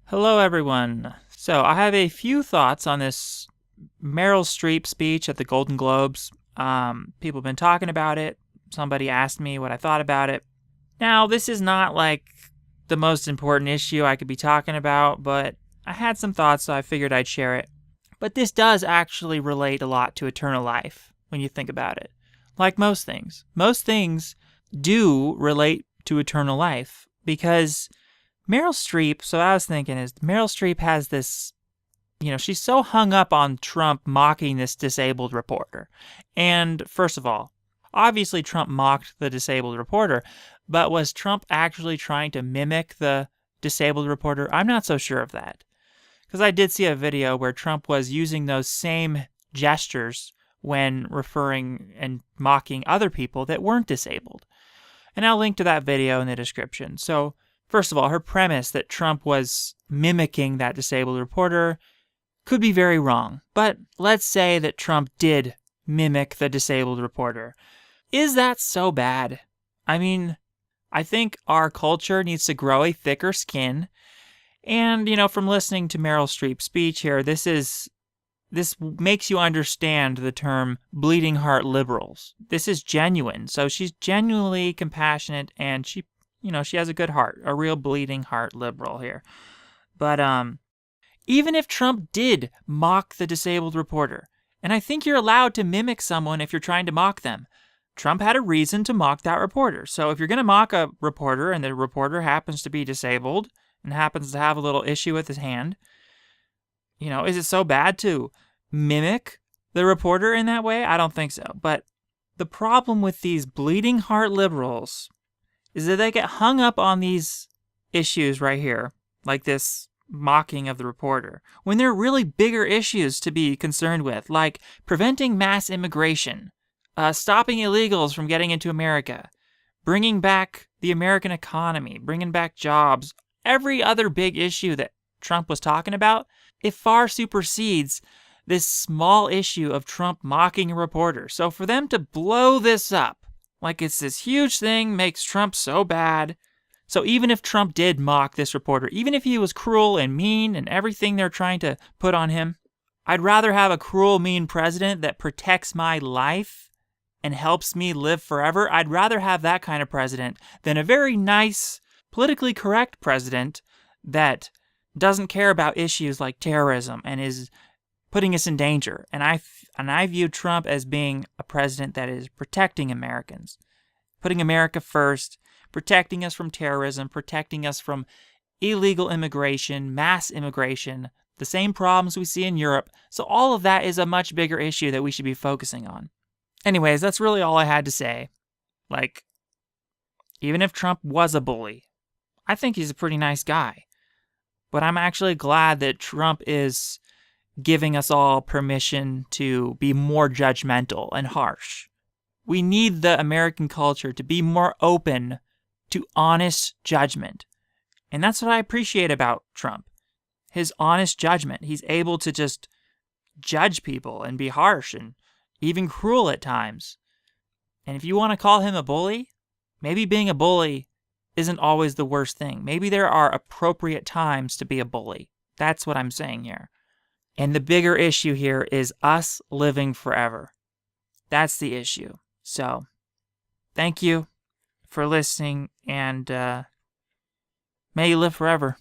Hello, everyone. So, I have a few thoughts on this Meryl Streep speech at the Golden Globes. People have been talking about it. Somebody asked me what I thought about it. Now, this is not like the most important issue I could be talking about, but I had some thoughts, so I figured I'd share it. But this does actually relate a lot to eternal life when you think about it. Like most things. Most things do relate to eternal life because Meryl Streep, so what I was thinking is Meryl Streep has this, she's so hung up on Trump mocking this disabled reporter. And first of all, obviously Trump mocked the disabled reporter, but was Trump actually trying to mimic the disabled reporter? I'm not so sure of that. Because I did see a video where Trump was using those same gestures when referring and mocking other people that weren't disabled. And I'll link to that video in the description. So, first of all, her premise that Trump was mimicking that disabled reporter could be very wrong. But let's say that Trump did mimic the disabled reporter. Is that so bad? I mean, I think our culture needs to grow a thicker skin. And, from listening to Meryl Streep's speech here, this makes you understand the term bleeding heart liberals. This is genuine. So she's genuinely compassionate and she has a good heart, a real bleeding heart liberal here. But even if Trump did mock the disabled reporter, and I think you're allowed to mimic someone if you're trying to mock them, Trump had a reason to mock that reporter. So if you're going to mock a reporter and the reporter happens to be disabled and happens to have a little issue with his hand, is it so bad to mimic the reporter in that way? I don't think so. But the problem with these bleeding heart liberals is that they get hung up on these issues right here, like this mocking of the reporter, when there are really bigger issues to be concerned with, like preventing mass immigration, stopping illegals from getting into America, bringing back the American economy, bringing back jobs. Every other big issue that Trump was talking about, it far supersedes this small issue of Trump mocking a reporter. So for them to blow this up like it's this huge thing makes Trump so bad. So even if Trump did mock this reporter, even if he was cruel and mean and everything they're trying to put on him, I'd rather have a cruel, mean president that protects my life and helps me live forever. I'd rather have that kind of president than a very nice, politically correct president that doesn't care about issues like terrorism and is putting us in danger. And I view Trump as being a president that is protecting Americans, putting America first, protecting us from terrorism, protecting us from illegal immigration, mass immigration, the same problems we see in Europe. So all of that is a much bigger issue that we should be focusing on. Anyways, that's really all I had to say. Like, even if Trump was a bully, I think he's a pretty nice guy. But I'm actually glad that Trump is giving us all permission to be more judgmental and harsh. We need the American culture to be more open to honest judgment. And that's what I appreciate about Trump. His honest judgment. He's able to just judge people and be harsh and even cruel at times. And if you want to call him a bully, maybe being a bully isn't always the worst thing. Maybe there are appropriate times to be a bully. That's what I'm saying here. And the bigger issue here is us living forever. That's the issue. So, thank you for listening, and may you live forever.